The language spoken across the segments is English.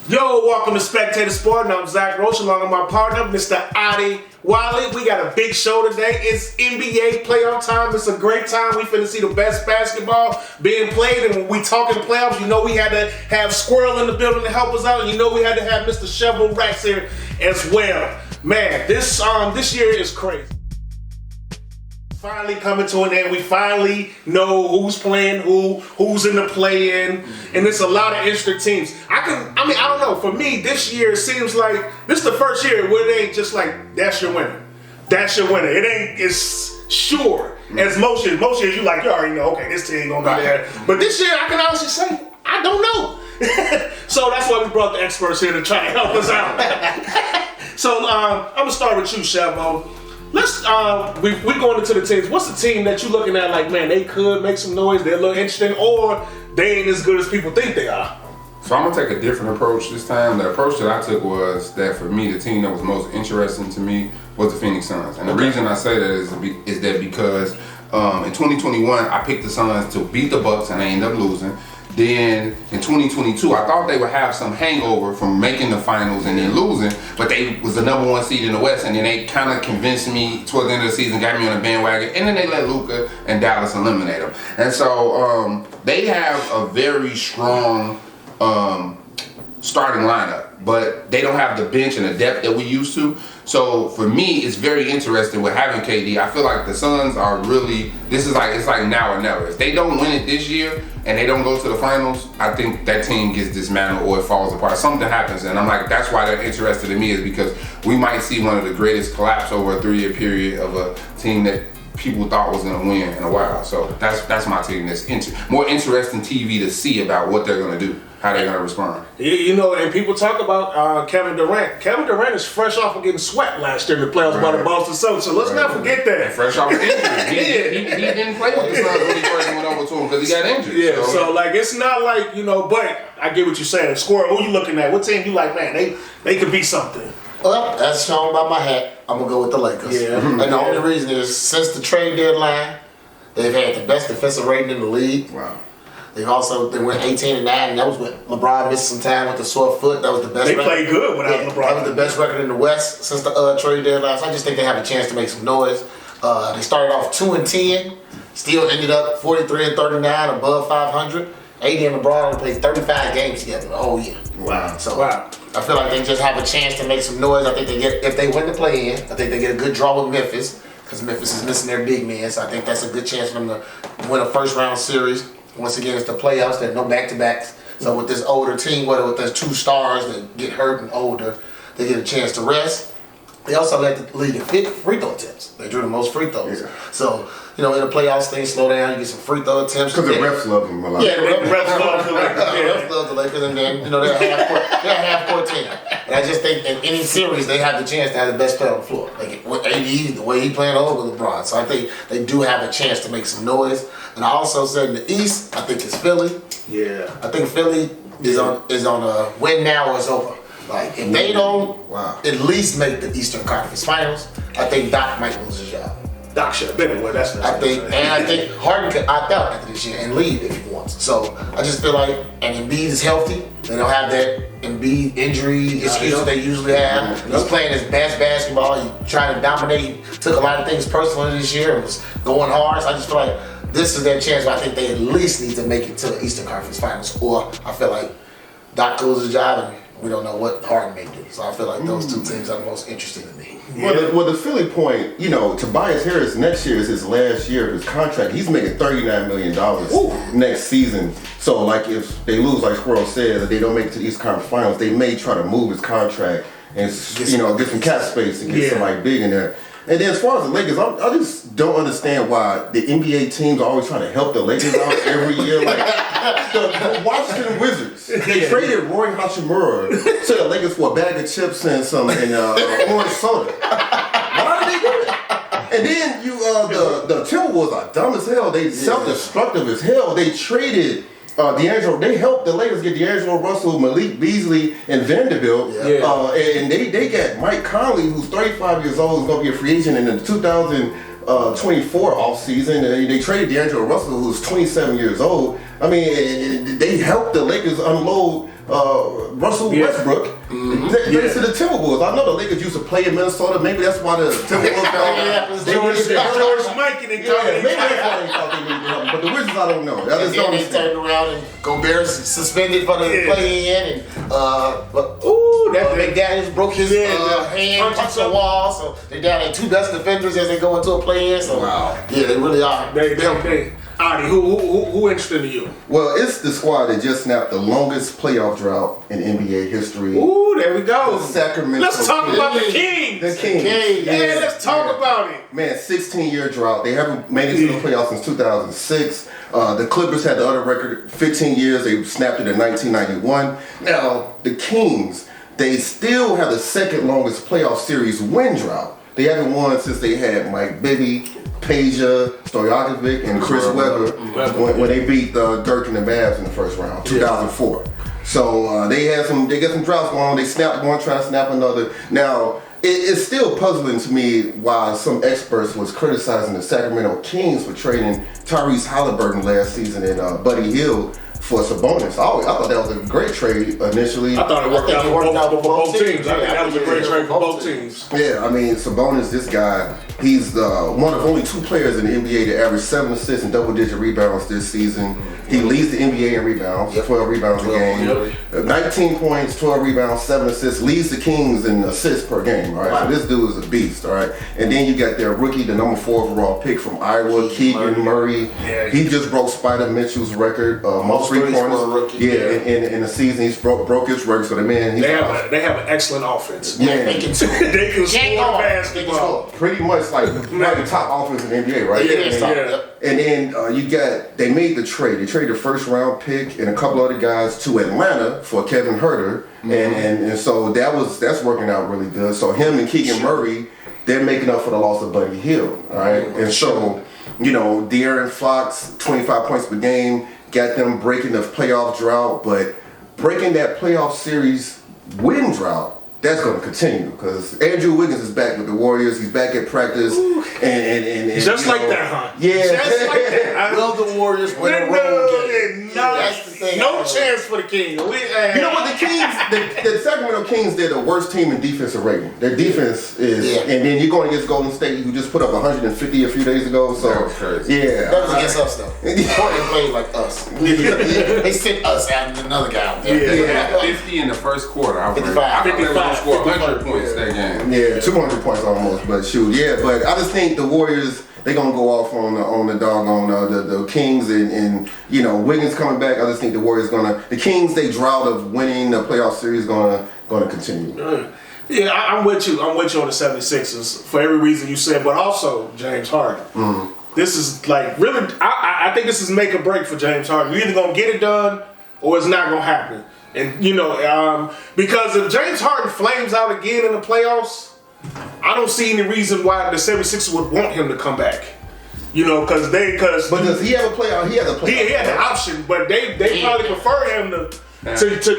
Yo, welcome to Spectator Sporting. I'm Zach Roach along with my partner, Mr. Adi Wiley. We got a big show today. It's NBA playoff time. It's a great time. We finna see the best basketball being played. And when we talking playoffs, you know we had to have Squirrel in the building to help us out. And you know we had to have Mr. Shovel Rex here as well. Man, this year is crazy. Finally coming to an end. We finally know who's playing who's in the play-in, and it's a lot of interesting teams. I don't know. For me, this year it seems like this is the first year where it ain't just like that's your winner. That's your winner. It ain't as sure as most years. Most years you like you already know. Okay, this team gonna be there. But this year I can honestly say I don't know. So that's why we brought the experts here to try to help us out. So I'm gonna start with you, Chavo. Let's we're going into the teams. What's the team that you're looking at like, man, they could make some noise, they look interesting, or they ain't as good as people think they are? So I'm gonna take a different approach this time. The approach that I took was that for me, the team that was most interesting to me was the Phoenix Suns. And the reason I say that is that because in 2021 I picked the Suns to beat the Bucks and they ended up losing. Then in 2022, I thought they would have some hangover from making the finals and then losing, but they was the number one seed in the West, and then they kind of convinced me towards the end of the season, got me on the bandwagon, and then they let Luka and Dallas eliminate them. And so they have a very strong starting lineup, but they don't have the bench and the depth that we used to. So for me, it's very interesting with having KD. I feel like the Suns are really, it's like now or never. If they don't win it this year and they don't go to the finals, I think that team gets dismantled or it falls apart. Something happens, and I'm like, that's why they're interested in me, is because we might see one of the greatest collapse over a 3-year period of a team that people thought was gonna win in a while. So that's my team. That's more interesting TV to see about what they're gonna do, how they're gonna respond. You know, and people talk about Kevin Durant. Kevin Durant is fresh off of getting swept last year in the playoffs by the Boston Celtics. So let's not forget that. And fresh off of injury. He didn't play with the Suns when he first went over to him because he got injured. Yeah, so like it's not like, you know, but I get what you're saying. Squirrel, who you looking at? What team you like, man, they could be something? Well, as shown by my hat, I'm going to go with the Lakers. Yeah. And the only reason is since the trade deadline, they've had the best defensive rating in the league. Wow. They went 18-9, and that was when LeBron missed some time with the sore foot. That was the best They record. played good without LeBron. That was the best record in the West since the trade deadline. So I just think they have a chance to make some noise. They started off 2-10, still ended up 43-39, above 500. AD and LeBron only played 35 games together the whole year. Wow. So I feel like they just have a chance to make some noise. I think if they win the play-in, I think they get a good draw with Memphis, because Memphis is missing their big man. So I think that's a good chance for them to win a first-round series. Once again, it's the playoffs. There are no back-to-backs. So with this older team, whether with those two stars that get hurt and older, they get a chance to rest. They also led the league in free throw attempts. They drew the most free throws. Yeah. So, you know, in the playoffs, things slow down. You get some free throw attempts. Because the refs love them a lot. Yeah, the refs love the Lakers. The refs love the Lakers, and then, you know, they're a half-court team. And I just think in any series, they have the chance to have the best player on the floor. Like with AD, the way he playing over LeBron. So I think they do have a chance to make some noise. And I also said in the East, I think it's Philly. Yeah. I think Philly is on a win now or it's over. Like, if they don't at least make the Eastern Conference Finals, I think Doc might lose his job. Doc should have been away. That's what I think Harden could opt out after this year and leave if he wants. So I just feel like, and Embiid is healthy. They don't have that Embiid injury excuse they usually have. He's playing his best basketball. He tried to dominate. He took a lot of things personally this year and was going hard. So I just feel like this is their chance, but I think they at least need to make it to the Eastern Conference Finals. Or I feel like Doc loses his job and we don't know what Harden may do. So I feel like those two teams are the most interesting to me. Yeah. Well, the Philly point, you know, Tobias Harris next year is his last year of his contract. He's making $39 million next season. So, like, if they lose, like Squirrel said, if they don't make it to the East Conference Finals, they may try to move his contract and, you know, get some cap space to get somebody big in there. And then as far as the Lakers, I just don't understand why the NBA teams are always trying to help the Lakers out every year. Like the Washington Wizards, they traded Roy Hachimura to the Lakers for a bag of chips and some orange soda. Why did they do that? And then the Timberwolves are dumb as hell. They self-destructive as hell. They traded they helped the Lakers get D'Angelo Russell, Malik Beasley, and Vanderbilt. And they got Mike Conley, who's 35 years old, is going to be a free agent in the 2024 offseason. And they traded D'Angelo Russell, who's 27 years old. I mean, they helped the Lakers unload Russell Westbrook. They to the Timberwolves. I know the Lakers used to play in Minnesota. Maybe that's why the Timberwolves George Mike and maybe that's why they thought they needed help. But the Wizards, I don't know. And then they turned around and Gobert suspended for the play-in, and McDaniels broke his hand, punched the wall, so they're down at 2 best defenders as they go into a play-in. So yeah, they really are. Adi, who interested in you? Well, it's the squad that just snapped the longest playoff drought in NBA history. Ooh, there we go. The Sacramento Let's talk about the Kings. The Kings. Yeah, let's talk about it. Man, 16-year drought. They haven't made it to the playoffs since 2006. The Clippers had the other record, 15 years. They snapped it in 1991. Now, the Kings, they still have the second longest playoff series win drought. They haven't won since they had Mike Bibby, Peja, Stojakovic, and Chris Webber when they beat Dirk and the Mavs in the first round, 2004. So they got some droughts going on. They snapped one, trying to snap another. Now, it's still puzzling to me why some experts was criticizing the Sacramento Kings for trading Tyrese Halliburton last season and Buddy Hield for Sabonis. I thought that was a great trade initially. I thought it worked out for both teams. I think that was a great trade for both teams. Yeah, I mean, Sabonis, this guy, he's one of only 2 players in the NBA to average 7 assists and double-digit rebounds this season. He leads the NBA in rebounds, 12 rebounds a game. 19 points, 12 rebounds, 7 assists, leads the Kings in assists per game, all right? So this dude is a beast, all right? And then you got their rookie, the number 4 overall pick from Iowa, Keegan Murray. Yeah, he just broke Spider Mitchell's record, most 3-pointers. In the season, he's broke his record. So the man, they have an excellent offense. Yeah, they can score basketball. Pretty much like the top offense in the NBA, right? Yeah. And then they made the trade. They traded a first round pick and a couple other guys to Atlanta for Kevin Huerter, and so that's working out really good. So him and Keegan Murray, they're making up for the loss of Buddy Hield, all right? And so, De'Aaron Fox, 25 points per game, got them breaking the playoff drought, but breaking that playoff series win drought, that's going to continue because Andrew Wiggins is back with the Warriors. He's back at practice, and just like that, huh? Yeah, just like that. I love the Warriors when they roll game. That's the thing. No chance for the Kings. You know what the Kings? The Sacramento Kings, they're the worst team in defensive rating. Their defense is, and then you're going against Golden State, who just put up 150 a few days ago. So that was crazy. Yeah, that was against us though. Portland played like us. They sent us out and another guy out there. Yeah, 50 in the first quarter. 55. Score 100 points that game. Yeah, 200 points almost, but shoot, but I just think the Warriors, they're gonna go off on the doggone the Kings and Wiggins coming back. I just think the Warriors the Kings, they drought of winning the playoff series gonna continue. Yeah, I'm with you. I'm with you on the 76ers for every reason you said, but also James Harden. This is like really, I think this is make or break for James Harden. You're either gonna get it done or it's not gonna happen. And because if James Harden flames out again in the playoffs, I don't see any reason why the 76ers would want him to come back. Because But does he have a playoff? He has a playoff. He had the option, but they probably prefer him to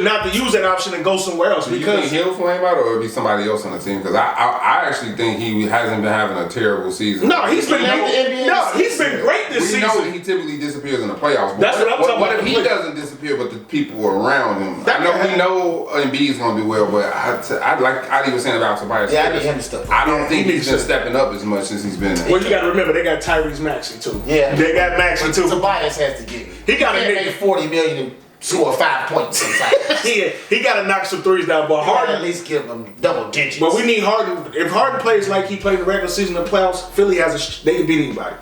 not to use that option and go somewhere else. Do you think he'll flame out, or it'll be somebody else on the team? Because I actually think he hasn't been having a terrible season. No, he's been great this season. We know that he typically disappears in the playoffs. But that's what I'm talking about. What if he doesn't disappear, but the people around him? We know Embiid's going to be well, but I'd even saying about Tobias. Yeah, I need him to step up. I don't think he's been stepping up as much since he's been there. Well, you got to remember they got Tyrese Maxey too. Yeah, they got Maxey too. Tobias has to get it. He got to make $40 million. And score 5 points sometimes. he got to knock some threes down, but Harden at least give him double digits. But we need Harden. If Harden plays like he played in the regular season in the playoffs, Philly they could beat anybody.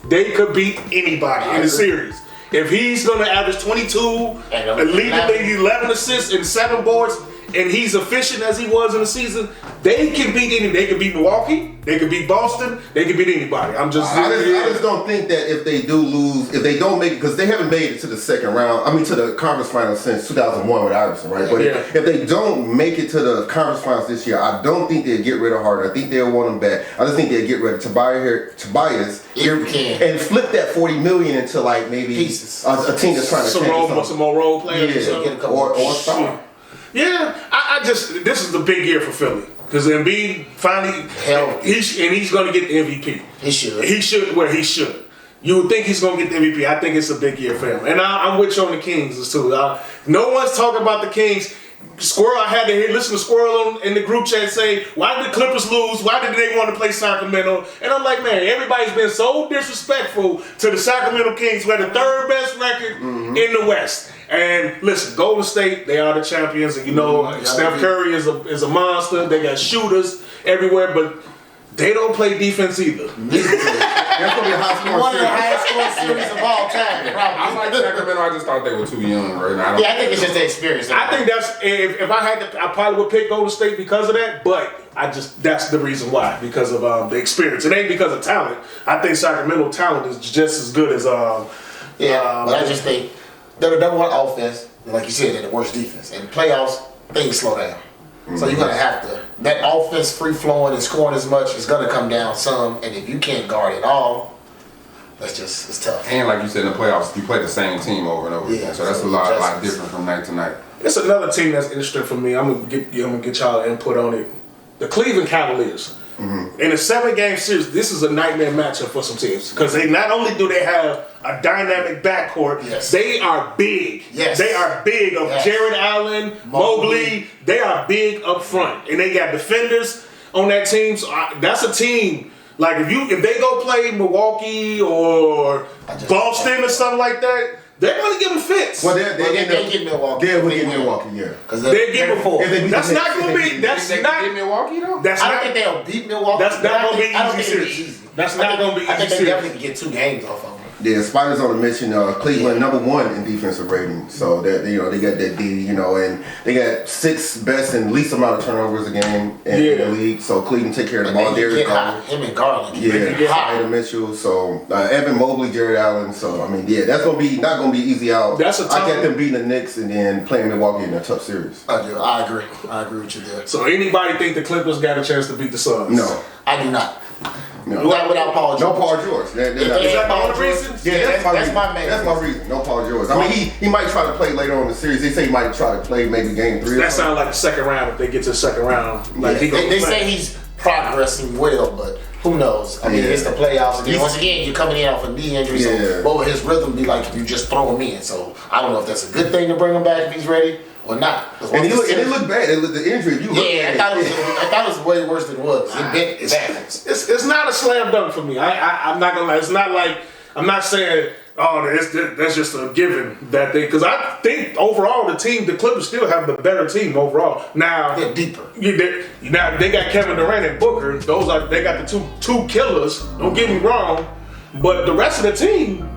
They could beat anybody in the series. If he's going to average 22, lead the league 11 assists and 7 boards, and he's efficient as he was in the season, they can beat any. They can beat Milwaukee. They can beat Boston. They can beat anybody. I just don't think that if they do lose, if they don't make it, because they haven't made it to the second round. I mean, to the conference finals since 2001 with Iverson, right? But if they don't make it to the conference finals this year, I don't think they'll get rid of Harden. I think they'll want him back. I just think they'll get rid of Tobias and flip that $40 million into like maybe pieces. A team that's trying to change some more role players, or star. Yeah, this is the big year for Philly because Embiid finally he's going to get the MVP. He should. He should. You would think he's going to get the MVP. I think it's a big year for him. And I'm with you on the Kings too. No one's talking about the Kings. Squirrel, I had to listen to Squirrel in the group chat say, why did the Clippers lose? Why did they want to play Sacramento? And I'm like, man, everybody's been so disrespectful to the Sacramento Kings, who had the third best record in the West. And listen, Golden State, they are the champions. And you know, Steph Curry is a monster. They got shooters everywhere, but they don't play defense either. That's gonna be a high score. One of the highest scoring series of all time, probably. I like Sacramento. I just thought they were too young right now. Yeah, I think it's just the experience. I think that's if I had to, I probably would pick Golden State because of that. But that's the reason why, because of the experience. It ain't because of talent. I think Sacramento talent is just as good as but I just think they're the number one offense, and like you said, they're the worst defense. In the playoffs, things slow down. So you're gonna have to that offense free flowing and scoring as much is gonna come down some, and if you can't guard it all, it's tough. And like you said in the playoffs, you play the same team over and over again, so that's a lot different from night to night. It's another team that's interesting for me. I'm gonna get y'all input on it. The Cleveland Cavaliers. In a 7-game series, this is a nightmare matchup for some teams because they not only do they have a dynamic backcourt, they are big. They are big. Of Jared Allen, Mobley, they are big up front, and they got defenders on that team. So that's a team. Like if they go play Milwaukee or Boston or something like that, they're going to give them fits. Well, they get Milwaukee. They will get Milwaukee, yeah. Because they're getting 4. That's not going to be. That's not get Milwaukee though. I don't think they'll beat Milwaukee. That's not going to be easy series. That's not going to be easy. I think they definitely can get 2 games off of them. Yeah, Spiders on a mission. Cleveland #1 in defensive rating, so that they got that D, and they got 6th best and least amount of turnovers a game in the league. So Cleveland take care of the ball. Darius Garland, him and Garland, Ida Mitchell. So Evan Mobley, Jared Allen. So I mean, that's not gonna be easy out. That's a tough. I got them beating the Knicks and then playing Milwaukee in a tough series. I do. I agree with you there. So anybody think the Clippers got a chance to beat the Suns? No, I do not. No. Not without Paul George. No Paul George. Is that the only reason? Yeah, that's my main. That's my reason. No Paul George. I mean, he might try to play later on in the series. They say he might try to play maybe game 3. That sounds like the second round if they get to the second round. Like they say he's progressing well, but who knows? I mean, it's the playoffs. And then once again, you're coming in off a knee injury, so what would his rrhythm be like if you just throw him in? So I don't know if that's a good thing to bring him back if he's ready or not. And it looked bad. The injury. I thought it was way worse than it was. It's not a slam dunk for me. I'm not gonna lie. It's not like I'm not saying that's just a given that they, because I think overall the Clippers still have the better team overall. Now they're deeper. Now they got Kevin Durant and Booker. They got the two killers. Don't get me wrong, but the rest of the team.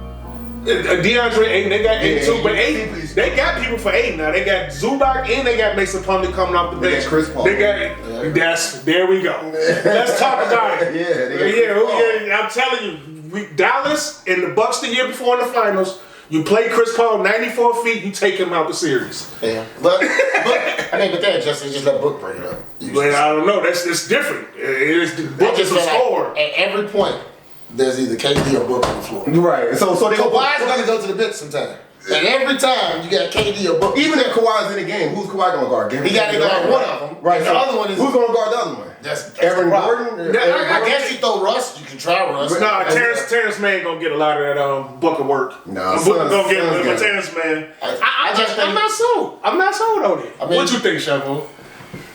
DeAndre Ayton, they got Ayton too, but Ayton, they got people for Ayton now. They got Zubac and they got Mason Plumlee coming off the bench. They got Chris Paul. There we go. Let's talk about it. I'm telling you, Dallas and the Bucks the year before in the finals. You play Chris Paul 94 feet, you take him out the series. Yeah, but then just let Book bring it up. But I don't know. It's different. Book is a scorer. At every point. There's either KD or Book on the floor. Right. So they Kawhi's gonna go to the bench sometime. And every time you got KD or Book. Even if Kawhi's in the game, who's Kawhi gonna guard? He got to guard one of them. Right. The other one is who's gonna guard the other one? That's Aaron Gordon. I guess you throw Russ. You can try Russ. No, Terrence Mann gonna get a lot of that Booker work. No, Booker gonna get Terrence Mann. I'm not sold. I'm not sold on it. What you think, Chavo?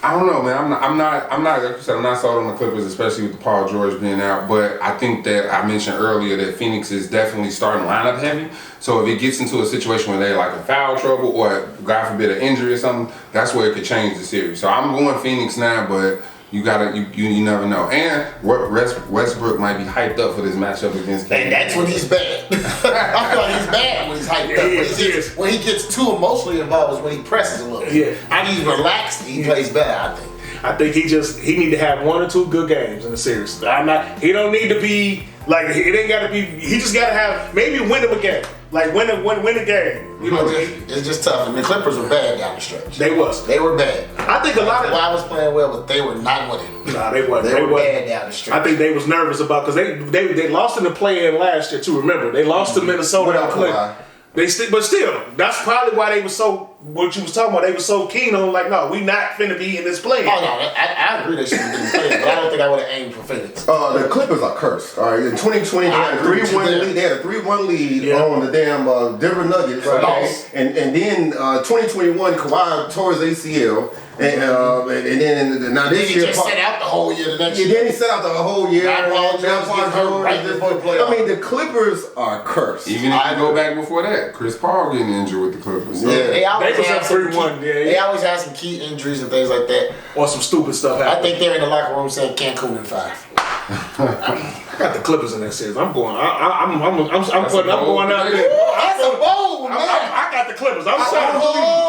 I don't know, man. I'm not like you said, I'm not sold on the Clippers, especially with Paul George being out. But I think that I mentioned earlier that Phoenix is definitely starting lineup heavy. So if it gets into a situation where they're like in foul trouble or God forbid an injury or something, that's where it could change the series. So I'm going Phoenix now, but you never know. And Westbrook might be hyped up for this matchup against KD. And that's when he's bad. I feel like he's bad when he's hyped up. When he gets too emotionally involved is when he presses a little bit. Yeah. And he's relaxed, he plays better, I think. I think he need to have 1 or 2 good games in the series. He don't need to be like it ain't gotta be. He just gotta have maybe win him a game. Like win a game. You know, it's just tough. And the Clippers were bad down the stretch. They were bad. I think a lot of Kawhi was playing well, but they were not winning. Nah, they wasn't. They were bad down the stretch. I think they was nervous about because they lost in the play-in last year too. Remember, they lost to Minnesota. Without Kawhi. But still, that's probably why they were so what you was talking about, they were so keen on, like, no, we not finna be in this play. Oh no, I agree they should have been playing, but I don't think I would have aimed for Phoenix. The Clippers are cursed. All right, in 2020 they had a 3-1 lead. They had a 3-1 lead on the damn Denver Nuggets. Right. Okay? And then 2021 Kawhi tore his ACL. And then now this Then he year, just set out the whole year the next yeah, year. then he set out the whole year. Now Paul George gets hurt right before the playoffs. I mean, the Clippers are cursed. Even if you go back before that, Chris Paul getting injured with the Clippers. So. Yeah. They always was have up some 3-1, They always have some key injuries and things like that. Or some stupid stuff I happening. think they're in the locker room saying Cancun in 5. I got the Clippers in that series. I'm going. I'm going out there. That's a bold, man. I got the Clippers. I'm sorry.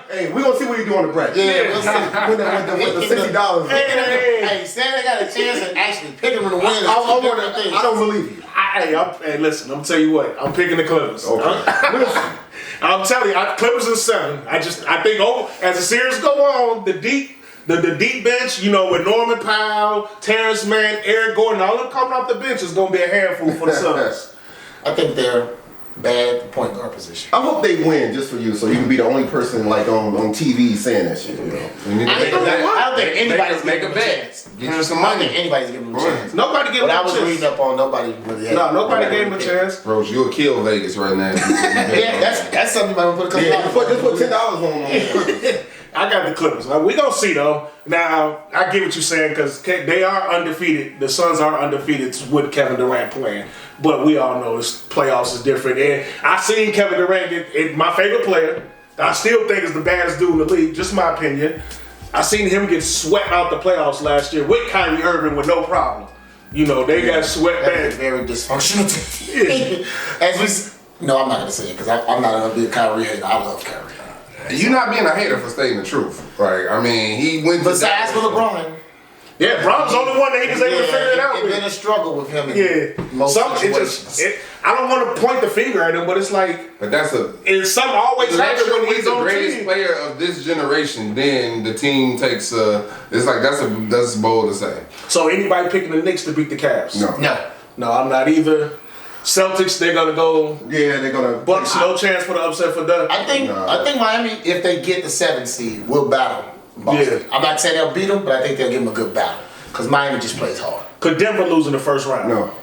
Hey, we're gonna see what you do on the bracket. Yeah, we'll see. With the $60. Hey, say they got a chance at actually picking them to win. I don't believe you. Hey, listen. I'm tell you what. I'm picking the Clippers. Okay. Listen. I'm telling you, Clippers in 7. I think as the series go on, the deep bench, with Norman Powell, Terrence Mann, Eric Gordon, all of them coming off the bench is gonna be a handful for the Suns. I think they're bad at the point guard position. I hope they win just for you, so you can be the only person like on TV saying that shit. I don't think anybody's make giving a them a bet. chance. Get you some I don't money. think anybody's giving them a chance. Nobody gave What him I a was chance. reading up on, nobody really had. No, nobody gave him a chance. Bros, you'll kill Vegas right now. Yeah, that's something you might want to put a couple Just put $10 on. I got the Clippers. We gonna see though. Now I get what you're saying because they are undefeated. The Suns are undefeated with Kevin Durant playing, but we all know this playoffs is different. And I seen Kevin Durant get my favorite player. I still think is the baddest dude in the league. Just my opinion. I seen him get swept out the playoffs last year with Kyrie Irving with no problem. They got swept That's back. a very dysfunctional team. No, I'm not gonna say it because I'm not gonna be a Kyrie hater. I love Kyrie. You're not being a hater for stating the truth. Right? I mean, he went to Besides for LeBron. Yeah, Bron's the only one that he was able to figure it out It's with. been a struggle with him. In Most most situations. I don't want to point the finger at him, but it's like But that's some always happens when he's he's the on the greatest team. player of this generation. Then the team takes it's like that's bold to say. So anybody picking the Knicks to beat the Cavs? No. I'm not either. Celtics, they're gonna go. Yeah, they're gonna. Bucks, no chance for the upset for Doug. I think Miami, if they get the 7th seed, will battle Boston. Yeah. I'm not saying they'll beat them, but I think they'll give them a good battle. Because Miami just plays hard. Could Denver lose in the first round? No.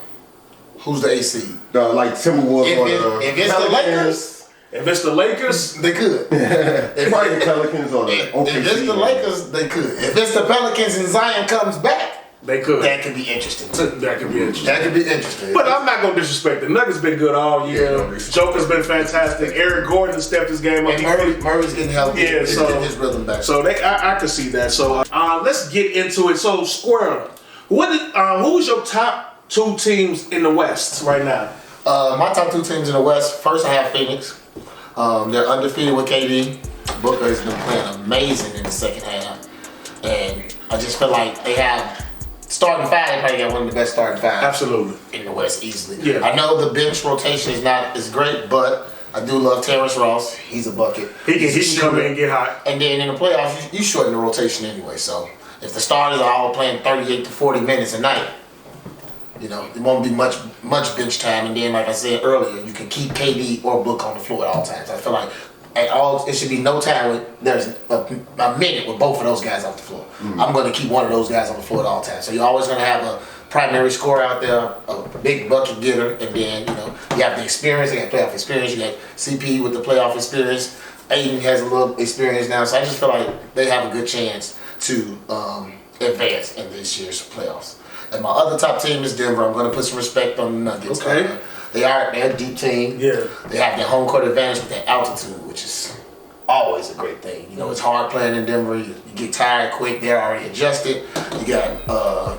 Who's the 8th seed? Like Timberwolves If it's the Lakers, If it's the Lakers, they could. Probably the Pelicans or the OKC. If it's the Lakers, they could. If it's the Pelicans and Zion comes back, they could. that could be interesting too. That could be interesting. That could be interesting. But I'm not gonna disrespect the Nuggets. Been good all year. Joker's been fantastic. Eric Gordon stepped his game up. And Murray's getting healthy. Yeah, He's so getting his rhythm back. So I could see that. So let's get into it. So Squirrel, who's your top 2 teams in the West right now? My top 2 teams in the West. First, I have Phoenix. They're undefeated with KD. Booker has been playing amazing in the second half, and I just feel like they have starting 5. They probably got one of the best starting 5. Absolutely. In the West, easily. Yeah. I know the bench rotation is not as great, but I do love Terrence Ross. He's a bucket. He can come in and get hot. And then in the playoffs, you shorten the rotation anyway. So if the starters are all playing 38 to 40 minutes a night, it won't be much bench time. And then, like I said earlier, you can keep KD or Book on the floor at all times. I feel like it should be no time there's a minute with both of those guys off the floor. I'm going to keep one of those guys on the floor at all times. So you're always going to have a primary scorer out there, a big bucket getter, and then you have the experience. They got playoff experience. You got CP with the playoff experience. Aiden has a little experience now, so I just feel like they have a good chance to advance in this year's playoffs. And my other top team is Denver. I'm going to put some respect on the Nuggets. Okay. They're a deep team. Yeah. They have their home court advantage with their altitude, which is always a great thing. It's hard playing in Denver. You get tired quick. They're already adjusted. You got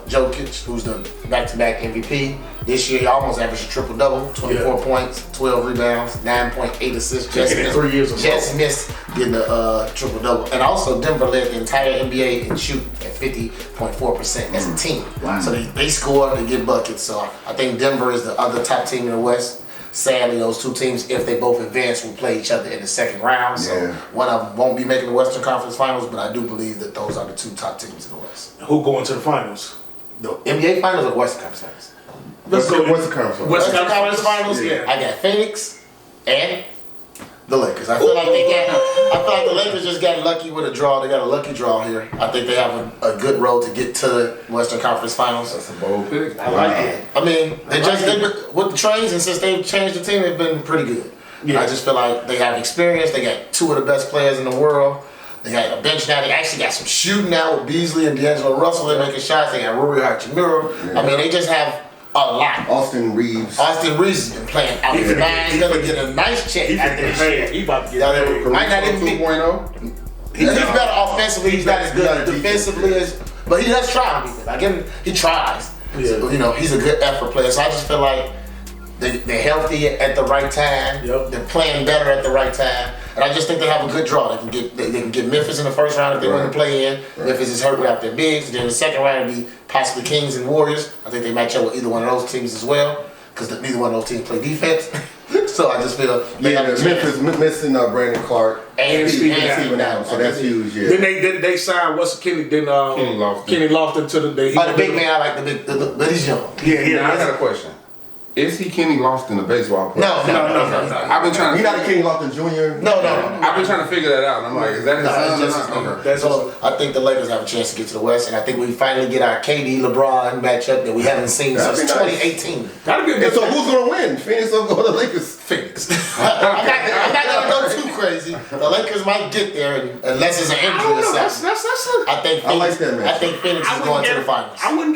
Jokic, who's the back-to-back MVP. This year, he almost averaged a triple-double, 24 points, 12 rebounds, 9.8 assists. Just missed getting a triple-double. And also, Denver led the entire NBA in shooting at 50.4% as a team. Wow. So they score, they get buckets. So I think Denver is the other top team in the West. Sadly, those 2 teams, if they both advance, will play each other in the second round. So one of them won't be making the Western Conference Finals, but I do believe that those are the 2 top teams in the West. Who going to the finals? The NBA Finals or the Western Conference Finals? Let's go. What's the conference? Western Conference Finals? Yeah. I got Phoenix and the The Lakers. I feel like the Lakers just got lucky with a draw. They got a lucky draw here. I think they have a good road to get to the Western Conference Finals. That's a bold pick. I like it. I mean, with the trades, and since they've changed the team, they've been pretty good. Yeah. I just feel like they have experience. They got two of the best players in the world. They got a bench now. They actually got some shooting now with Beasley and D'Angelo Russell. They're making shots. They got Rui Hachimura. Yeah. I mean, they just have a lot. Austin Reeves has been playing out his mind. He's gonna get a nice check after this year. He about to get paid. Might not even be 2.0. He's better offensively. He's not as good defensively as, but he does try on defense. I give him. He tries. Yeah. So, you know, he's a good effort player. So I just feel like they're healthy at the right time. Yep. They're playing better at the right time. And I just think they have a good draw. They can get Memphis in the first round if they want to play in. Right. Memphis is hurt without their bigs. Then the second round would be possibly Kings and Warriors. I think they match up with either one of those teams as well, because neither one of those teams play defense. So I just feel Memphis missing Brandon Clark and Steven Adams, so that's huge. Yeah. Then they signed Kenny Lofton to the big man. I like but he's young. Yeah. Now I got a question. Is he Kenny Lofton, the baseball player? No. I've been trying to. He's not a Kenny Lofton Jr. No. I've been trying to figure that out. I'm like, is that his son? So I think the Lakers have a chance to get to the West, and I think we finally get our KD LeBron matchup that we haven't seen since 2018. That'd be a good. So who's gonna win? Phoenix or the Lakers? Phoenix. I'm not gonna go too crazy. The Lakers might get there unless it's an injury or something. I like that match. I think Phoenix is going to the finals. I wouldn't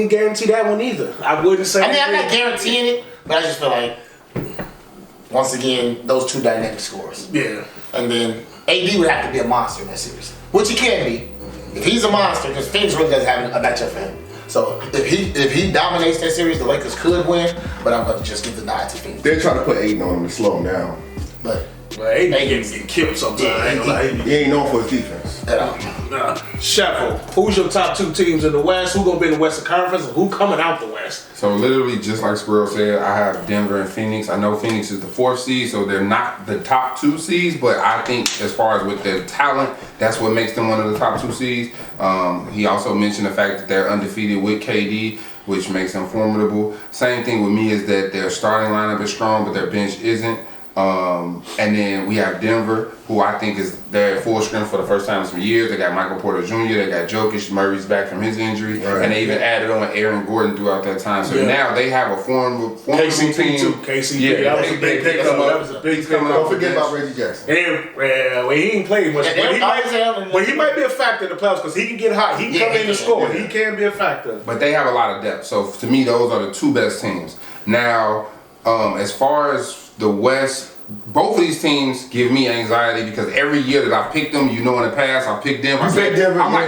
guarantee that one either. I wouldn't say. I mean, I'm not guaranteeing it, but I just feel like once again those two dynamic scores. Yeah. And then AD would have to be a monster in that series, which he can be if he's a monster, because Phoenix really doesn't have a matchup for him. So if he dominates that series, the Lakers could win, but I'm going to just give the nod to Phoenix. They're trying to put Aiden on him to slow him down. But AD getting killed sometimes. He ain't known for his defense. At all. Shuffle. Who's your top two teams in the West? Who gonna be in the Western Conference? And who coming out the West? So literally, just like Squirrel said, I have Denver and Phoenix. I know Phoenix is the 4th seed, so they're not the top 2 seeds. But I think as far as with their talent, that's what makes them one of the top 2 seeds. He also mentioned the fact that they're undefeated with KD, which makes them formidable. Same thing with me is that their starting lineup is strong, but their bench isn't. And then we have Denver, who I think is they're at full strength for the first time in some years. They got Michael Porter Jr., they got Jokic, Murray's back from his injury, and they even added on Aaron Gordon throughout that time. So now they have a formidable team. KCP too. KCP, that was a big pickup. That was a big pickup. Don't forget about Reggie Jackson. And well, he ain't played much, but he might be a factor in the playoffs because he can get hot. He can come in and score. He can be a factor. But they have a lot of depth. So to me, those are the 2 best teams. Now, as far as the West, both of these teams give me anxiety because every year that I picked them, in the past I picked them. I'm like,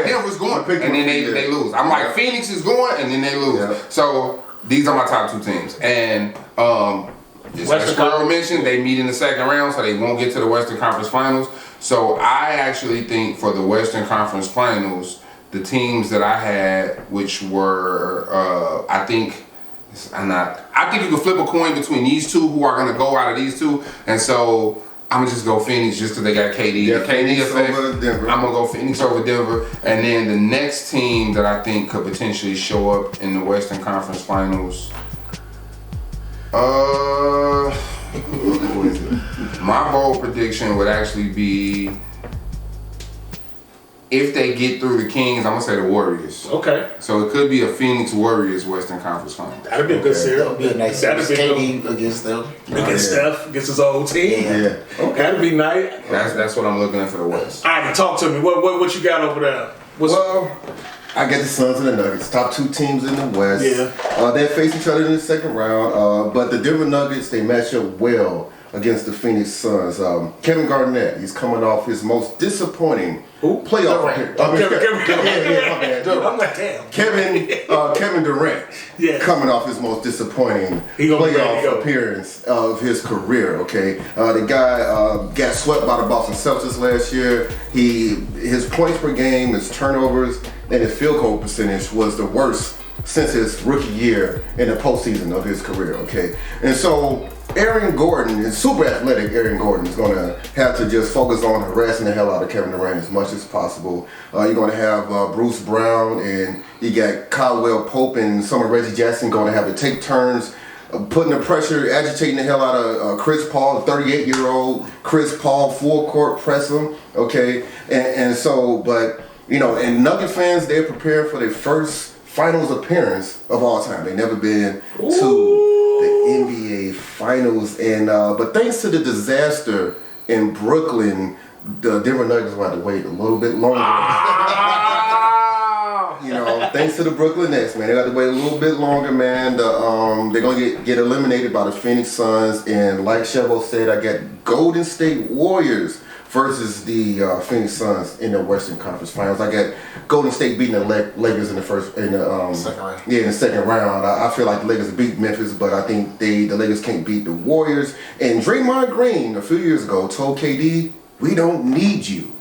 Denver's going, and then they lose. I'm like, Phoenix is going, and then they lose. Yeah. So these are my top 2 teams. And just like Squirrel mentioned, they meet in the second round, so they won't get to the Western Conference Finals. So I actually think for the Western Conference Finals, the teams that I had, which were I think you can flip a coin between these 2 who are going to go out of these 2. And so I'm going to just go Phoenix just because they got KD. Yeah, the KD effect, over Denver. I'm going to go Phoenix over Denver. And then the next team that I think could potentially show up in the Western Conference Finals, who is it? My bold prediction would actually be, if they get through the Kings, I'm going to say the Warriors. Okay. So it could be a Phoenix Warriors Western Conference Final. That'd be a good series. That'd be a nice series. KD against them. Against Steph, against his old team. Yeah. Okay. That'd be nice. That's what I'm looking at for the West. All right, talk to me. What you got over there? I get the Suns and the Nuggets, top 2 teams in the West. Yeah. They face each other in the second round, but the Denver Nuggets, they match up well against the Phoenix Suns. Kevin Garnett, he's coming off his most disappointing playoff appearance. Kevin Durant, coming off his most disappointing playoff appearance of his career. Okay, the guy got swept by the Boston Celtics last year. His points per game, his turnovers, and his field goal percentage was the worst since his rookie year in the postseason of his career. Okay, and so Aaron Gordon, and super athletic Aaron Gordon, is going to have to just focus on harassing the hell out of Kevin Durant as much as possible. You're going to have Bruce Brown, and you got Caldwell Pope and some of Reggie Jackson going to have to take turns putting the pressure, agitating the hell out of Chris Paul, the 38-year-old Chris Paul, full court press him, okay? And so, but, you know, and Nugget fans, they're prepared for their first finals appearance of all time. They've never been to the NBA finals. And but thanks to the disaster in Brooklyn, the Denver Nuggets will have to wait a little bit longer. You know, thanks to the Brooklyn Nets, man. They got to wait a little bit longer, man. They're going to get eliminated by the Phoenix Suns. And like Chevo said, I got Golden State Warriors versus the Phoenix Suns in the Western Conference Finals. I got Golden State beating the Lakers in the second round. Yeah, in the second round. I feel like the Lakers beat Memphis, but I think the Lakers can't beat the Warriors. And Draymond Green, a few years ago, told KD, "We don't need you."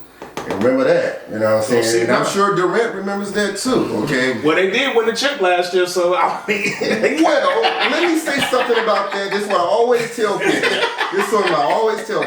And remember that, you know what I'm saying? And I'm sure Durant remembers that too, okay? Well, they did win the chip last year, so I mean... Well, let me say something about that. This is what I always tell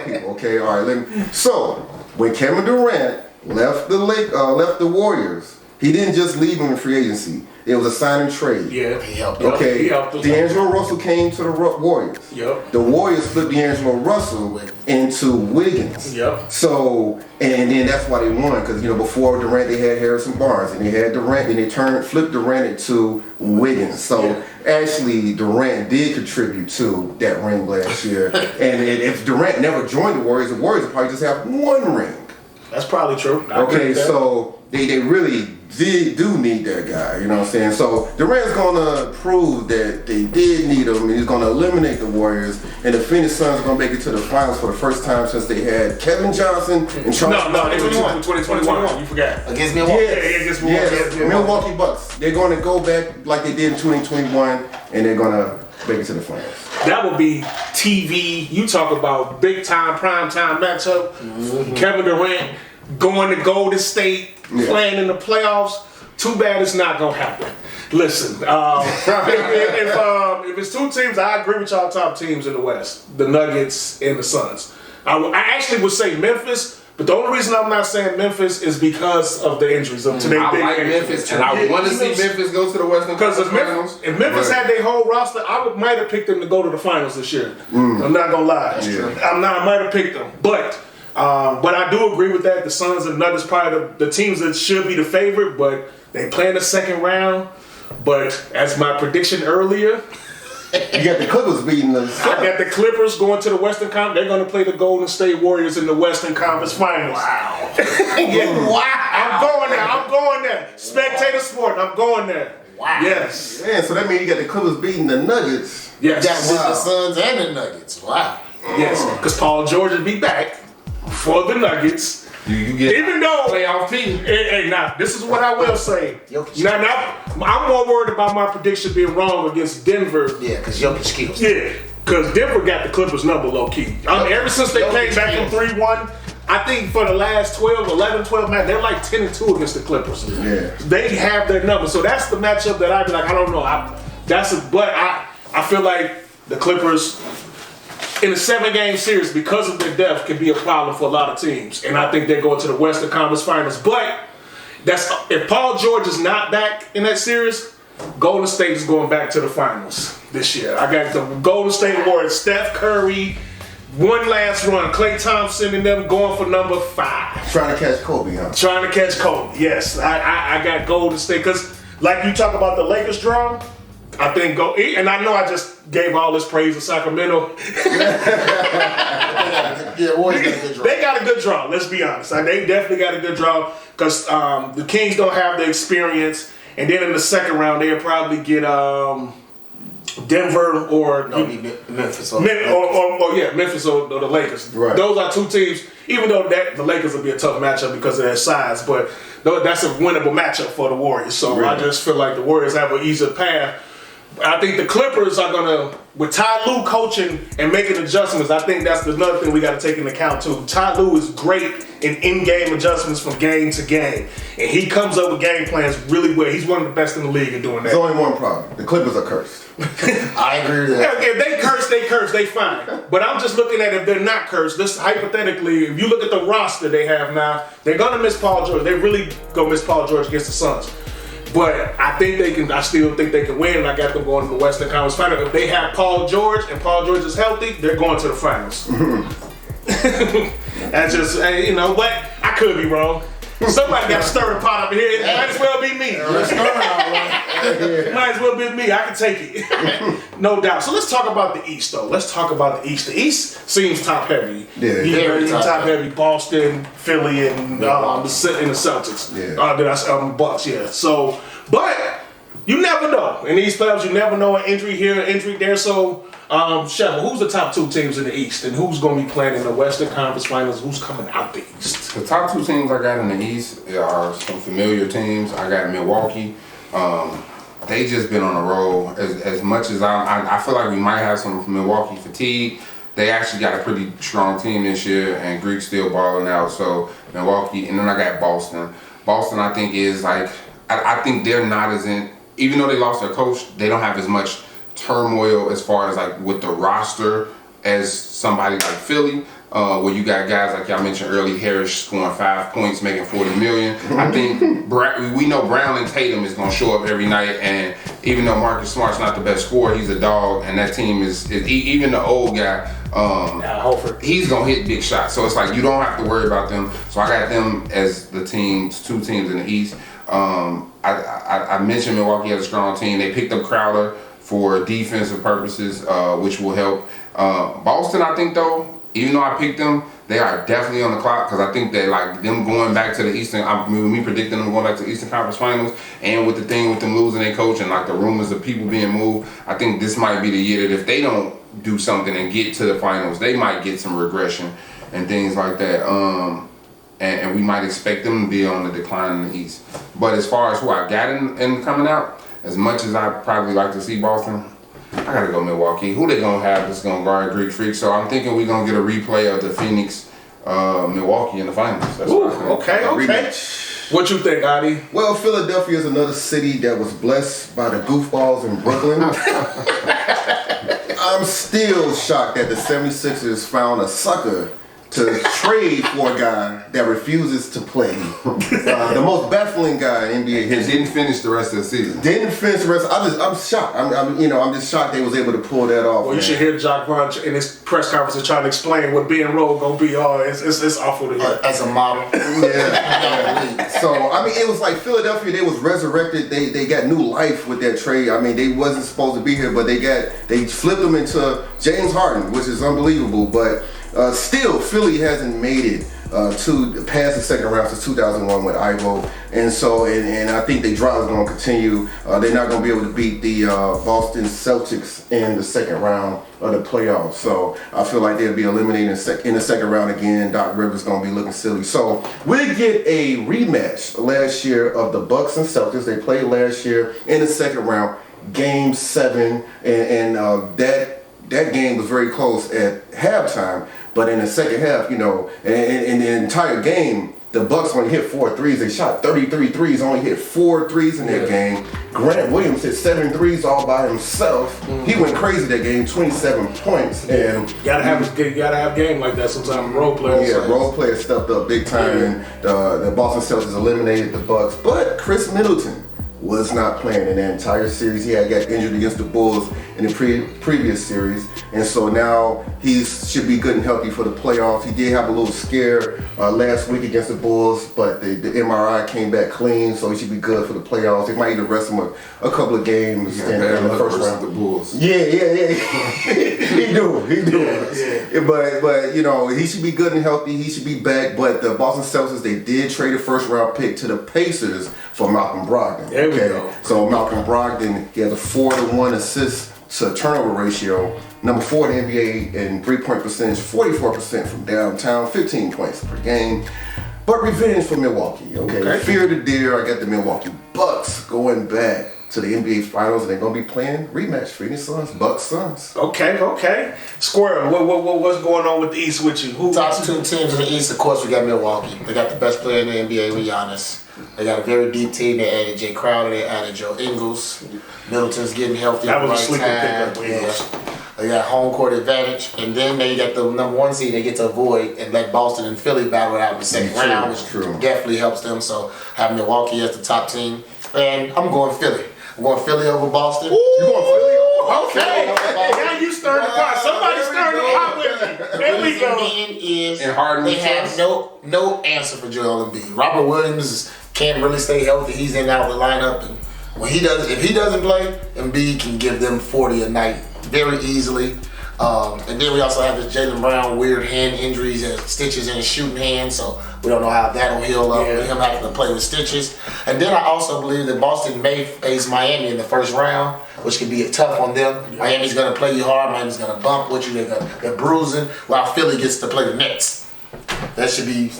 people. Okay? All right, so, when Kevin Durant left the Warriors, he didn't just leave them in free agency. It was a sign and trade. Yeah, he helped. Okay, he helped D'Angelo Russell came to the Warriors. Yep. The Warriors flipped D'Angelo Russell into Wiggins. Yep. So, and then that's why they won, because, you know, before Durant they had Harrison Barnes, and they had Durant, and they flipped Durant into Wiggins. So, actually, Durant did contribute to that ring last year. And if Durant never joined the Warriors would probably just have one ring. That's probably true. Okay, so they really do need that guy, you know what I'm saying? So Durant's gonna prove that they did need him, and he's gonna eliminate the Warriors, and the Phoenix Suns are gonna make it to the finals for the first time since they had Kevin Johnson and Charles. No, they were 2021. You forgot. Against Milwaukee. Against Milwaukee. Yes, Milwaukee Bucks. They're gonna go back like they did in 2021, and they're gonna make it to the finals. That would be TV. You talk about big time, prime time matchup. Kevin Durant going to Golden State, playing in the playoffs. Too bad it's not gonna happen. Listen, if it's two teams, I agree with y'all top teams in the West, the Nuggets and the Suns. I actually would say Memphis, but the only reason I'm not saying Memphis is because of the injuries of today. I like Memphis, and I want to see Memphis go to the Western Conference Finals. If Memphis had their whole roster, I might have picked them to go to the finals this year. I'm not gonna lie. I might have picked them, but I do agree with that. The Suns and Nuggets probably the teams that should be the favorite, but they play in the second round. But as my prediction earlier, you got the Clippers beating the Suns. I got the Clippers going to the Western Conference. They're going to play the Golden State Warriors in the Western Conference Finals. Wow. Wow. I'm going there. Spectator Sporting. I'm going there. Wow. Yes. Man, so that means you got the Clippers beating the Nuggets. Yes. That was the Suns and the Nuggets. Wow. Yes, because Paul George will be back for the Nuggets. You get even though playoff team. Hey, now this is what I will say. Now, I'm more worried about my prediction being wrong against Denver. Yeah, because Jokic kills. Yeah, because Denver got the Clippers number low key. Ever since they came back from 3-1, I think for the last 12 matches, they're like 10-2 against the Clippers. Yeah, they have their number, so that's the matchup that I'd be like, I don't know. But I feel like the Clippers in a 7-game series, because of their depth, can be a problem for a lot of teams. And I think they're going to the Western Conference Finals. But if Paul George is not back in that series, Golden State is going back to the finals this year. I got the Golden State Warriors, Steph Curry, one last run. Klay Thompson and them going for number 5. Trying to catch Kobe, huh? Trying to catch Kobe, yes. I got Golden State. Because like you talk about the Lakers draw, I think and I know I just gave all this praise to Sacramento. Yeah, Warriors got a good draw. They got a good draw, let's be honest. They definitely got a good draw because the Kings don't have the experience. And then in the second round, they'll probably get Denver or Memphis. Memphis or the Lakers. Right. Those are two teams, even though the Lakers will be a tough matchup because of their size, but that's a winnable matchup for the Warriors. So I just feel like the Warriors have an easier path. I think the Clippers are gonna, with Ty Lue coaching and making adjustments, I think that's another thing we got to take into account too. Ty Lue is great in-game adjustments from game to game, and he comes up with game plans really well. He's one of the best in the league at doing that. There's only one problem: the Clippers are cursed. I agree with that. If they curse, they fine. But I'm just looking at if they're not cursed. This hypothetically, if you look at the roster they have now, they're gonna miss Paul George. They really gonna miss Paul George against the Suns. But I think they can. I still think they can win. And I got them going to the Western Conference Final. If they have Paul George and Paul George is healthy, they're going to the finals. That's just, but I could be wrong. Somebody got to stir the pot up here. It might as well be me. Might as well be me. I can take it. No doubt. So let's talk about the East, though. Let's talk about the East. The East seems top heavy. Yeah. Very top heavy. Boston, Philly, and the Celtics. Yeah. Bucks. Yeah. So, but you never know. In these playoffs, you never know an injury here, an injury there. So, Sheva, who's the top 2 teams in the East, and who's going to be playing in the Western Conference Finals? Who's coming out the East? The top 2 teams I got in the East are some familiar teams. I got Milwaukee. They just been on a roll. As much as I feel like we might have some Milwaukee fatigue, they actually got a pretty strong team this year, and Greek's still balling out. So Milwaukee, and then I got Boston. Boston, I think, is like, I think they're not as in, even though they lost their coach, they don't have as much turmoil as far as like with the roster as somebody like Philly, where you got guys like y'all mentioned earlier, Harris scoring 5 points, making $40 million. I think we know Brown and Tatum is gonna show up every night, and even though Marcus Smart's not the best scorer, he's a dog, and that team is even the old guy. He's gonna hit big shots, so it's like you don't have to worry about them. So I got them as the 2 teams in the East. I mentioned Milwaukee has a strong team. They picked up Crowder for defensive purposes, which will help. Boston, I think, though, even though I picked them, they are definitely on the clock, because I think that like them going back to the Eastern, me predicting them going back to the Eastern Conference Finals, and with the thing with them losing their coach and like the rumors of people being moved, I think this might be the year that if they don't do something and get to the finals, they might get some regression and things like that. And we might expect them to be on the decline in the East. But as far as who I got in coming out, as much as I probably like to see Boston, I gotta go Milwaukee. Who they gonna have that's gonna guard Greek Freak? So I'm thinking we're gonna get a replay of the Phoenix Milwaukee in the finals. That's okay. What you think, Adi? Well, Philadelphia is another city that was blessed by the goofballs in Brooklyn. I'm still shocked that the 76ers found a sucker to trade for a guy that refuses to play. The most baffling guy in NBA history. Didn't finish the rest of the season. Didn't finish the rest. I'm shocked. I'm just shocked they was able to pull that off. Well, you should hear Jacques Vaughn in his press conference trying to explain what being rolled gonna be. It's awful to hear. As a model. Yeah. So it was like Philadelphia. They was resurrected. They got new life with that trade. They wasn't supposed to be here, but they flipped them into James Harden, which is unbelievable. But still, Philly hasn't made it to past the second round since 2001 with Ivo, and I think the drought is going to continue. They're not going to be able to beat the Boston Celtics in the second round of the playoffs. So I feel like they'll be eliminated in the second round again. Doc Rivers going to be looking silly. So we'll get a rematch last year of the Bucks and Celtics. They played last year in the second round, Game 7, and that game was very close at halftime. But in the second half, in the entire game, the Bucks only hit 4 threes. They shot 33 threes, only hit 4 threes in that game. Grant Williams hit 7 threes all by himself. He went crazy that game, 27 points. And you gotta have game like that sometimes. Role players. Yeah, role players stepped up big time, and the Boston Celtics eliminated the Bucks. But Chris Middleton was not playing in that entire series. He had got injured against the Bulls in the previous series, and so now he should be good and healthy for the playoffs. He did have a little scare last week against the Bulls, but the MRI came back clean, so he should be good for the playoffs. They might even rest him a couple of games in the first round. The Bulls. Yeah. he do. Yeah. But he should be good and healthy. He should be back. But the Boston Celtics, they did trade a first round pick to the Pacers for Malcolm Brogdon. There we go. So Malcolm Brogdon, he has a 4-to-1 assist to turnover ratio, number 4 in the NBA in 3-point percentage, 44% from downtown, 15 points per game. But revenge for Milwaukee, okay? Fear the deer. I got the Milwaukee Bucks going back to the NBA Finals, and they're gonna be playing rematch, Phoenix Suns, Bucks Suns. Okay. Squirrel, what's going on with the East with you? Top 2 teams in the East, of course, we got Milwaukee. They got the best player in the NBA with Giannis. They got a very deep team. They added Jay Crowder. They added Joe Ingles. Middleton's getting healthy at the right time. Yeah. They got home court advantage. And then they got the number 1 seed they get to avoid and let Boston and Philly battle it out in the second round, which definitely helps them. So having Milwaukee as the top team. And I'm going Philly. I'm going Philly over Boston. Ooh, You going Philly? okay. Now you stirring the pot. Somebody stirring the pot with me. There we go. And Harden They we have trust. no answer for Joel Embiid. Robert Williams can't really stay healthy. He's in and out of the lineup, and if he doesn't play, Embiid can give them 40 a night very easily. And then we also have this Jaylen Brown weird hand injuries and stitches in his shooting hand, so we don't know how that'll heal up with him having to play with stitches. And then I also believe that Boston may face Miami in the first round, which could be tough on them. Miami's going to play you hard. Miami's going to bump with you. They're bruising, while Philly gets to play the Nets. That should be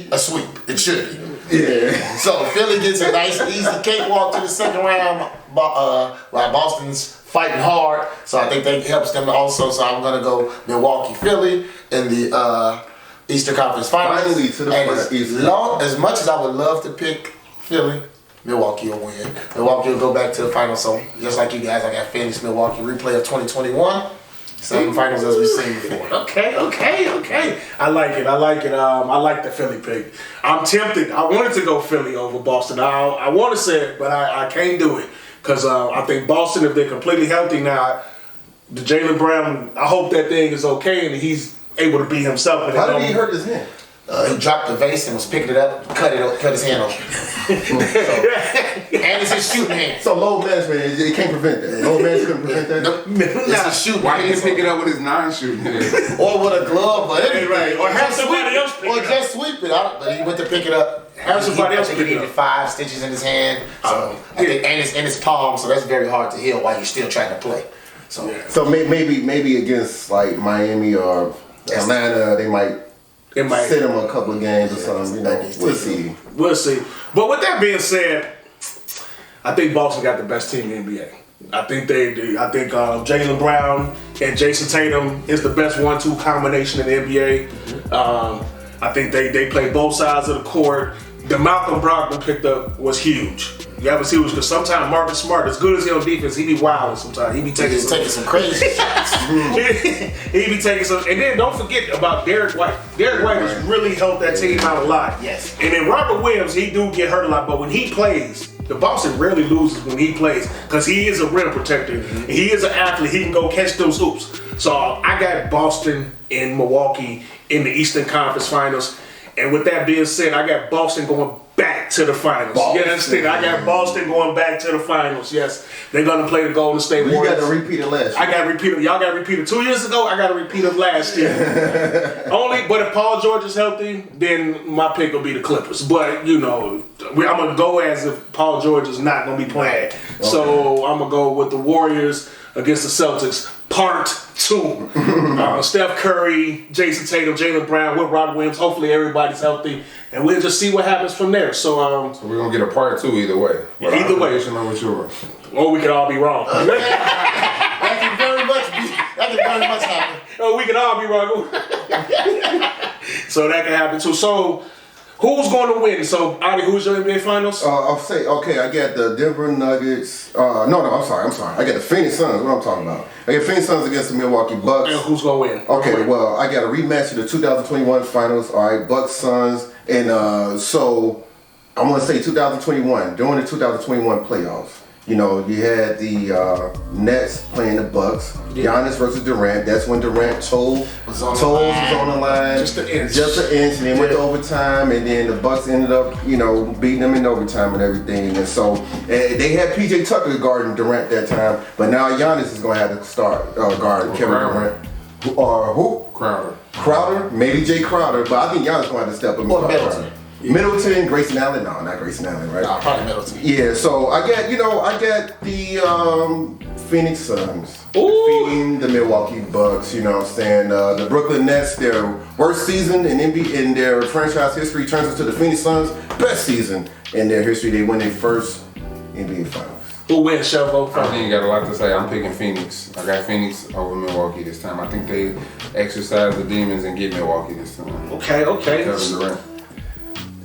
a sweep. It should be. Yeah. So Philly gets a nice, easy cakewalk to the second round, while Boston's fighting hard. So I think that helps them also. So I'm gonna go Milwaukee, Philly in the Eastern Conference Finals. Finally to the as much as I would love to pick Philly, Milwaukee will win. Milwaukee will go back to the finals. So just like you guys, I got Phoenix, Milwaukee replay of 2021. Same finals as we've seen before. Okay. I like it. I like the Philly pick. I'm tempted. I wanted to go Philly over Boston. I want to say it, but I can't do it. Because I think Boston, if they're completely healthy now, the Jaylen Brown, I hope that thing is okay and he's able to be himself. And How did he hurt his hand? He dropped the vase and was picking it up, cut his hand off. And it's his shooting hand. So load management, it can't prevent that. Load management couldn't prevent that. Nope. It's his shooting Why hand. didn't he pick it up with his non-shooting hand? Or with a glove or anything. Right. Or have somebody else pick Or it up. just sweep it. But he went to pick it up. Have somebody else I pick think he it needed up. 5 stitches in his hand. So I think, and it's in his palm, so that's very hard to heal while you're still trying to play. So maybe against like Miami or Atlanta, they might sit him a couple of games or something. You know, we'll see. We'll see. But with that being said, I think Boston got the best team in the NBA. I think they do. I think Jaylen Brown and Jason Tatum is the best 1-2 combination in the NBA. I think they play both sides of the court. The Malcolm Brogdon picked up was huge. Yeah, it was huge because sometimes Marcus Smart, as good as he on defense, he be wilding sometimes. He be taking some crazy shots. he be taking some. And then don't forget about Derek White. Derek White has really helped that team out a lot. Yes. And then Robert Williams, he do get hurt a lot, but when he plays, the Boston rarely loses when he plays because he is a rim protector. He is an athlete. He can go catch those hoops. So I got Boston and Milwaukee in the Eastern Conference Finals. And with that being said, I got Boston going back to the finals. Boston. You understand? I got Boston going back to the finals. Yes, they're gonna play the Golden State You Warriors. got to repeat it last year. I got to repeat it. Y'all got to repeat it 2 years ago. I got to repeat it last year. But if Paul George is healthy, then my pick will be the Clippers. But you know, I'm gonna go as if Paul George is not gonna be playing. Okay. So I'm gonna go with the Warriors against the Celtics. Part 2. Steph Curry, Jason Tatum, Jaylen Brown with Robert Williams. Hopefully everybody's healthy, and we'll just see what happens from there. So we're gonna get a part 2 either way. But either way, with yours. Or we could all be wrong. That can very much happen. Oh, we can all be wrong. So that can happen too. So who's going to win? So Adi, who's your NBA Finals? I'll say, okay, I got the Denver Nuggets. I'm sorry. I got the Phoenix Suns. What I'm talking about? I got Phoenix Suns against the Milwaukee Bucks. And who's going to win? Okay, well, I got a rematch of the 2021 Finals. All right, Bucks Suns, and so I'm gonna say 2021 during the 2021 playoffs. You know, you had the Nets playing the Bucks. Giannis versus Durant. That's when Durant toes was on the line. Just an inch. And then went to overtime. And then the Bucks ended up, beating them in overtime and everything. And so they had PJ Tucker guarding Durant that time. But now Giannis is going to have to start guarding Kevin Durant. Who? Crowder? Maybe Jay Crowder. But I think Giannis going to have to step up. Or Middleton. Middleton, Grayson Allen. No, not Grayson Allen, right? No, probably Middleton. Yeah, so I got the Phoenix Suns defeating the Milwaukee Bucks. You know what I'm saying? The Brooklyn Nets, their worst season in their franchise history, turns into the Phoenix Suns' best season in their history. They win their first NBA Finals. Who wins, Shelvo? I think you got a lot to say. I'm picking Phoenix. I got Phoenix over Milwaukee this time. I think they exercise the demons and get Milwaukee this time. Okay. Kevin Durant.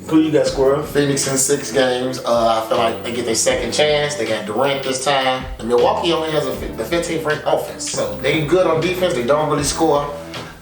Who you got, Squirrel? Phoenix in 6 games. I feel like they get their second chance. They got Durant this time. And Milwaukee only has the 15th ranked offense. So they good on defense. They don't really score.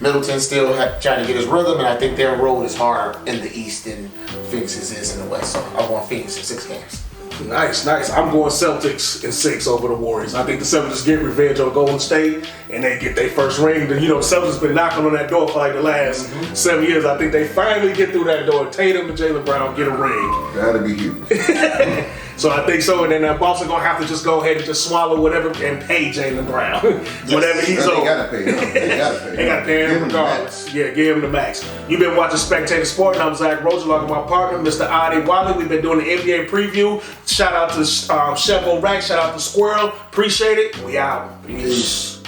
Middleton still trying to get his rhythm, and I think their road is harder in the East than Phoenix's is in the West. So I want Phoenix in 6 games. Nice. I'm going Celtics in 6 over the Warriors. I think the Celtics get revenge on Golden State and they get their first ring. You know, the Celtics been knocking on that door for like the last 7 years. I think they finally get through that door. Tatum and Jaylen Brown get a ring. That'd be huge. So I think so, and then Boston gonna have to just go ahead and just swallow whatever and pay Jaylen Brown, whatever he's They owed. gotta pay him. They gotta pay him regardless. Yeah, give him the max. You've been watching Spectator Sporting. I'm Zach Roger, along with my partner, Mr. Adi Wiley. We've been doing the NBA preview. Shout out to Chef O'Rack. Shout out to Squirrel. Appreciate it. We out. Peace.